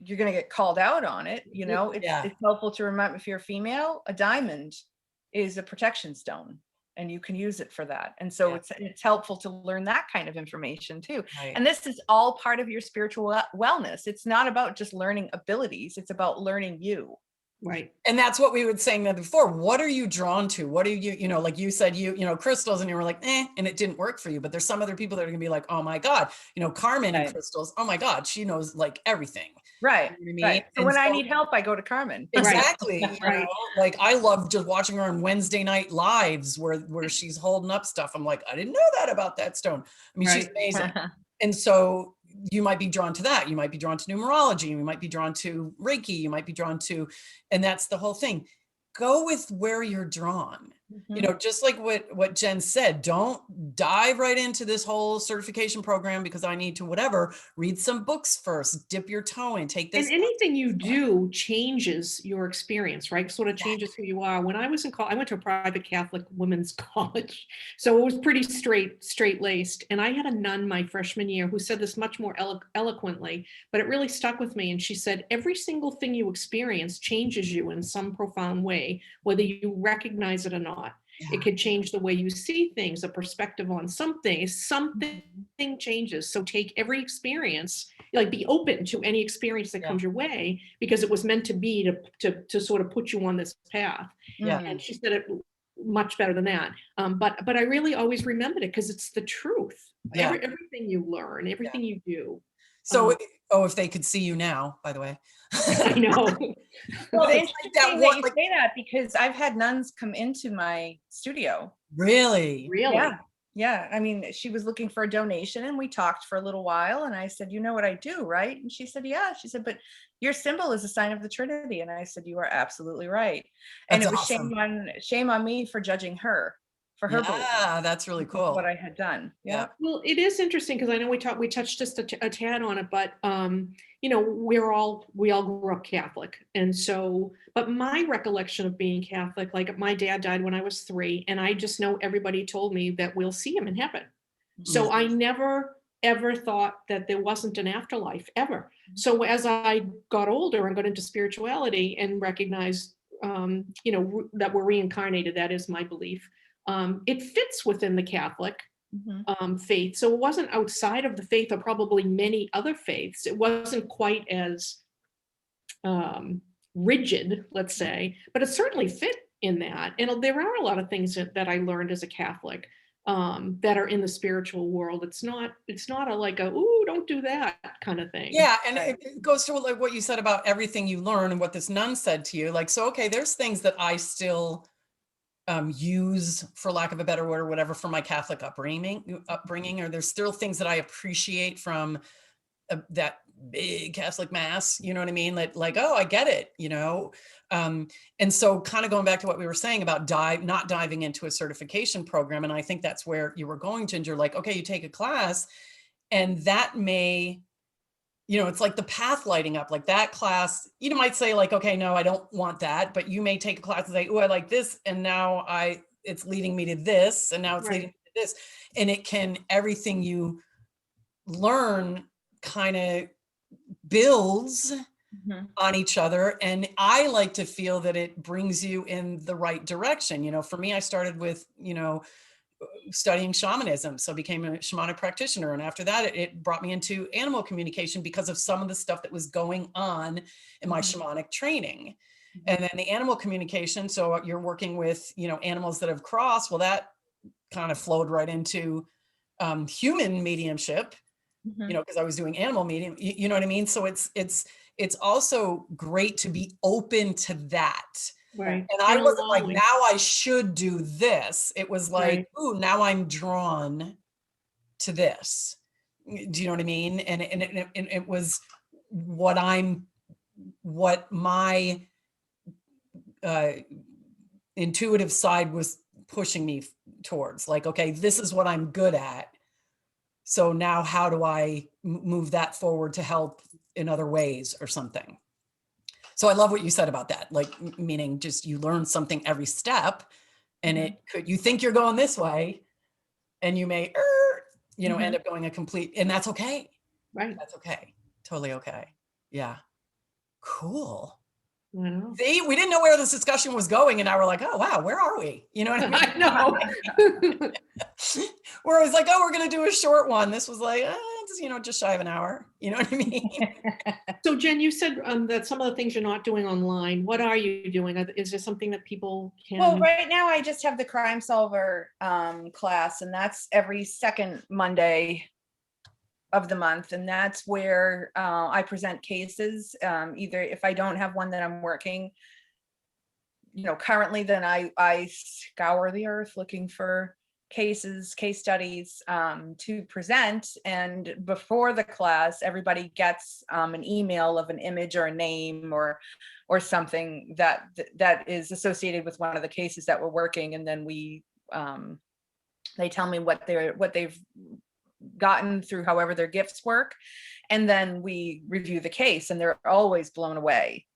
you're going to get called out on it. You know, it's helpful to remember, if you're a female, a diamond is a protection stone. And you can use it for that. And so it's helpful to learn that kind of information too. Right. And this is all part of your spiritual wellness. It's not about just learning abilities. It's about learning you. Right. And that's what we were saying before. What are you drawn to? What are you know, like you said, you know, crystals, and you were like, and it didn't work for you. But there's some other people that are gonna be like, oh my God, you know, Carmen and crystals. Oh my God, she knows like everything. Right. You know what I mean? Right. So when I need help, I go to Carmen. Exactly. Right. You know, like I love just watching her on Wednesday night lives where she's holding up stuff. I'm like, I didn't know that about that stone. I mean, she's amazing. And so you might be drawn to that. You might be drawn to numerology. You might be drawn to Reiki. You might be drawn to, and that's the whole thing. Go with where you're drawn. You know, just like what Jen said, don't dive right into this whole certification program because I need to whatever. Read some books first, dip your toe in, take this. And anything you do changes your experience, right? Sort of changes who you are. When I was in college, I went to a private Catholic women's college. So it was pretty straight-laced. And I had a nun my freshman year who said this much more eloquently, but it really stuck with me. And she said, every single thing you experience changes you in some profound way, whether you recognize it or not. It could change the way you see things, a perspective on something. Something changes. So take every experience, like be open to any experience that Yeah. comes your way, because it was meant to be to sort of put you on this path. Yeah. And she said it much better than that. But I really always remembered it because it's the truth. Yeah. Everything you learn, everything you do. So, if they could see you now, by the way. I know. Well, It's it's like that interesting one, that you like, say that because I've had nuns come into my studio. really? Really? Yeah. Yeah. I mean, she was looking for a donation and we talked for a little while and I said, you know what I do, right? And she said, yeah. She said, but your symbol is a sign of the Trinity. And I said, you are absolutely right. And That's it was awesome. shame on me for judging her, for her belief, Yeah, that's really cool. what I had done. Yeah. Well, it is interesting because I know we touched just a tad on it, but you know, we all grew up Catholic, and so, but my recollection of being Catholic, like my dad died when I was 3, and I just know everybody told me that we'll see him in heaven. So I never ever thought that there wasn't an afterlife ever. So as I got older and got into spirituality and recognized, you know, that we're reincarnated, that is my belief. It fits within the Catholic faith. So it wasn't outside of the faith or probably many other faiths. It wasn't quite as rigid, let's say, but it certainly fit in that. And there are a lot of things that I learned as a Catholic that are in the spiritual world. It's not like a, ooh, don't do that kind of thing. Yeah, and it goes to like what you said about everything you learn and what this nun said to you. Like, so, okay, there's things that I still use, for lack of a better word or whatever, from my Catholic upbringing, or there's still things that I appreciate from that big Catholic mass, you know what I mean? Like, oh, I get it, you know? And so kind of going back to what we were saying about not diving into a certification program. And I think that's where you were going, Ginger, like, okay, you take a class and that may, you know, it's like the path lighting up, like that class, you might say like, okay, no, I don't want that. But you may take a class and say, oh, I like this. And now it's leading me to this. And now it's leading me to this. And it can, everything you learn kind of builds on each other. And I like to feel that it brings you in the right direction. You know, for me, I started with, you know, studying shamanism. So I became a shamanic practitioner. And after that, it brought me into animal communication because of some of the stuff that was going on in my shamanic training. And then the animal communication. So you're working with, you know, animals that have crossed. Well, that kind of flowed right into human mediumship, you know, because I was doing animal medium, you know what I mean? So it's also great to be open to that. Right. And I wasn't like, now I should do this. It was like, ooh, now I'm drawn to this. Do you know what I mean? And it was what my intuitive side was pushing me towards. Like, okay, this is what I'm good at. So now how do I move that forward to help in other ways or something? So I love what you said about that, like meaning just you learn something every step and it could, you think you're going this way and you may, you know, end up going a complete, and that's okay. Right. That's okay. Totally okay. Yeah. Cool. I know. See, we didn't know where this discussion was going. And now we're like, oh, wow, where are we? You know what I mean? I know. Where it was like, oh, we're going to do a short one. This was like, you know, just shy of an hour. You know what I mean? So Jen, you said that some of the things you're not doing online. What are you doing? Is there something that people can? Well, right now I just have the Crime Solver class, and that's every second Monday of the month. And that's where I present cases. Either if I don't have one that I'm working, you know, currently, then I scour the earth looking for cases, case studies to present. And before the class, everybody gets an email of an image or a name or something that is associated with one of the cases that we're working. And then they tell me what they've gotten through however their gifts work. And then we review the case, and they're always blown away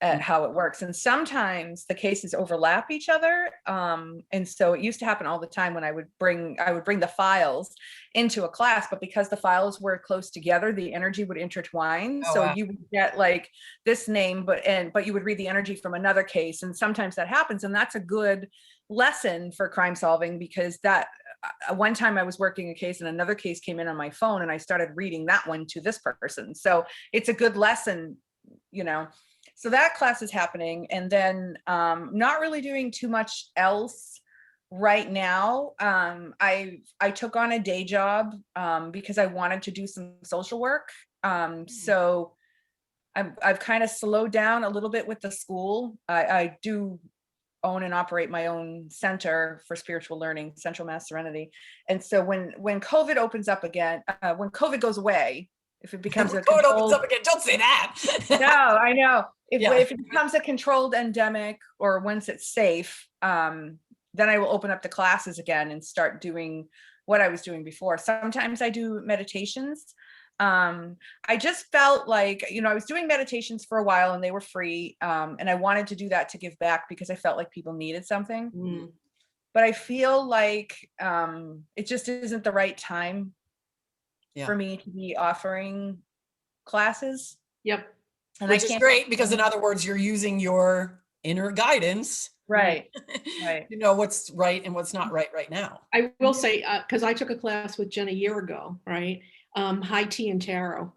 at how it works. And sometimes the cases overlap each other. And so it used to happen all the time when I would bring the files into a class, but because the files were close together, the energy would intertwine. Oh, So wow. you would get like this name, but you would read the energy from another case. And sometimes that happens. And that's a good lesson for crime solving, because that one time I was working a case and another case came in on my phone and I started reading that one to this person. So it's a good lesson, you know. So that class is happening. And then not really doing too much else right now. I took on a day job because I wanted to do some social work. So I've kind of slowed down a little bit with the school. I do own and operate my own center for spiritual learning, Central Mass Serenity. And so when COVID opens up again, when COVID goes away, if it becomes a Code opens controlled, up again. Don't say that. no, I know. Yeah. If it becomes a controlled endemic, or once it's safe, then I will open up the classes again and start doing what I was doing before. Sometimes I do meditations. I just felt like, you know, I was doing meditations for a while and they were free. And I wanted to do that to give back because I felt like people needed something. Mm. But I feel like it just isn't the right time for me to be offering classes. Yep. And Which is great, because in other words, you're using your inner guidance, right. to know what's right and what's not right now. I will say, because I took a class with Jen a year ago, right? High tea and tarot.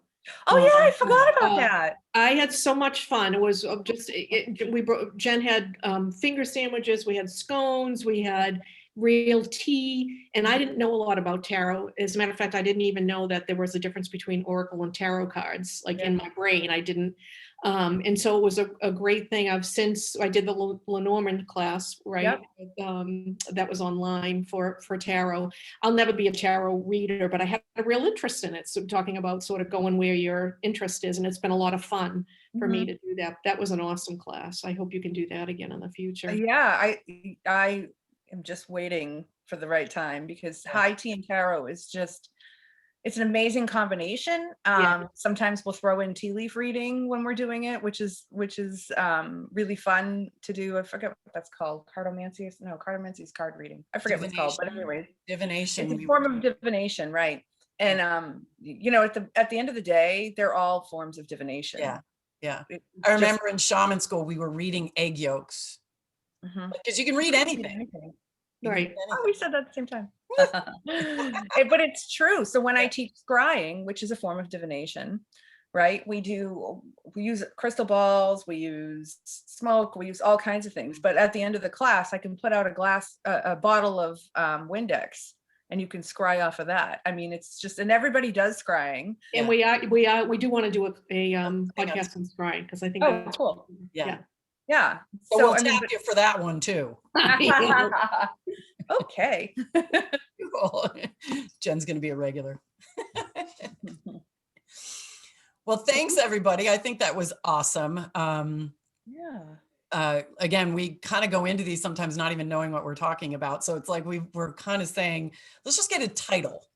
Oh yeah, I forgot about that. I had so much fun. It was just, Jen had finger sandwiches, we had scones, we had real tea, and I didn't know a lot about tarot. As a matter of fact, I didn't even know that there was a difference between oracle and tarot cards. Like in my brain, I didn't. And so it was a great thing. Since I did the Lenormand class, right? Yep. That was online for tarot. I'll never be a tarot reader, but I have a real interest in it. So talking about sort of going where your interest is, and it's been a lot of fun for me to do that. That was an awesome class. I hope you can do that again in the future. Yeah, I am just waiting for the right time, because high tea and tarot is just, it's an amazing combination. Sometimes we'll throw in tea leaf reading when we're doing it, which is really fun to do. I forget what that's called. Cartomancy? No, cartomancy is card reading. I forget what it's called, but anyway. Divination. It's a form of divination, right? And you know, at the end of the day, they're all forms of divination. Yeah. I remember in shaman school, we were reading egg yolks. Because you can read anything. Right. Oh, we said that at the same time. But it's true. So when I teach scrying, which is a form of divination, right? We use crystal balls, we use smoke, we use all kinds of things. But at the end of the class, I can put out a bottle of Windex, and you can scry off of that. I mean, it's just, and everybody does scrying. And we do want to do a podcast on scrying, because I think that's cool. Yeah. So we'll tap you for that one too. Okay. Cool. Jen's going to be a regular. Well, thanks everybody. I think that was awesome. Again, we kind of go into these sometimes not even knowing what we're talking about. So it's like we're kind of saying, let's just get a title,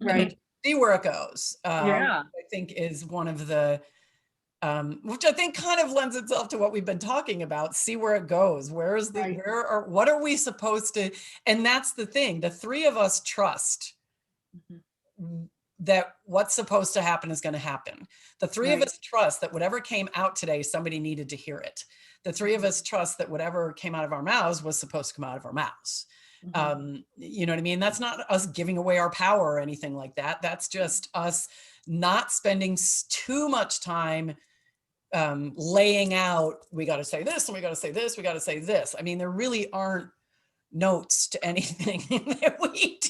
right? See where it goes. I think is one of the, which I think kind of lends itself to what we've been talking about. See where it goes. What are we supposed to? And that's the thing. The three of us trust that what's supposed to happen is going to happen. The three of us trust that whatever came out today, somebody needed to hear it. The three of us trust that whatever came out of our mouths was supposed to come out of our mouths. You know what I mean? That's not us giving away our power or anything like that. That's just us not spending too much time laying out, we got to say this, and we got to say this, we got to say this. I mean, there really aren't notes to anything that we do.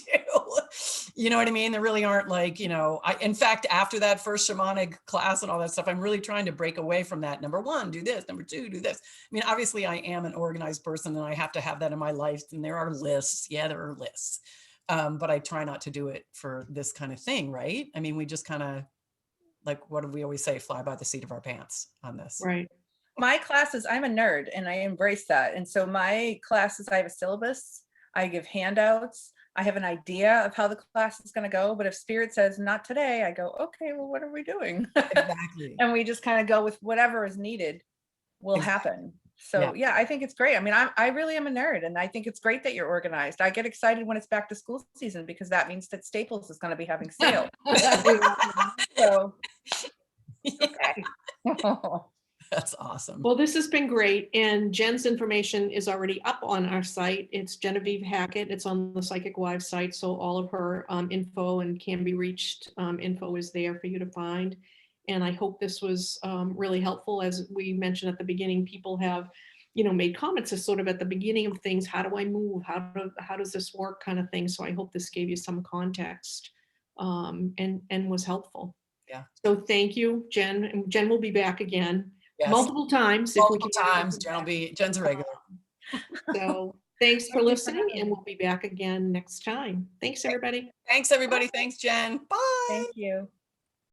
You know what I mean? There really aren't, like, you know, in fact, after that first shamanic class and all that stuff, I'm really trying to break away from that. Number one, do this. Number two, do this. I mean, obviously I am an organized person and I have to have that in my life. And there are lists. Yeah, there are lists. But I try not to do it for this kind of thing, right? I mean, we just kind of, like, what do we always say? Fly by the seat of our pants on this. Right. My classes, I'm a nerd and I embrace that. And so my classes, I have a syllabus, I give handouts, I have an idea of how the class is going to go. But if spirit says not today, I go, okay, well, what are we doing? Exactly. And we just kind of go with whatever is needed. will Exactly. happen. So yeah, I think it's great. I mean, I really am a nerd, and I think it's great that you're organized. I get excited when it's back to school season because that means that Staples is going to be having sale. So okay. That's awesome. Well, this has been great, and Jen's information is already up on our site. It's Genevieve Hackett. It's on the Psychic Wives site, so all of her info and can be reached info is there for you to find. And I hope this was really helpful. As we mentioned at the beginning, people have, made comments as sort of at the beginning of things. How do I move? How does this work? Kind of thing. So I hope this gave you some context and was helpful. Yeah. So thank you, Jen. And Jen will be back again. Yes. Multiple times. If we Multiple can get her times. Jen's a regular. So thanks for Thank you for listening, having and me. we'll be back again next time. Thanks, everybody. Thanks, everybody. Thanks, Jen. Bye. Thank you.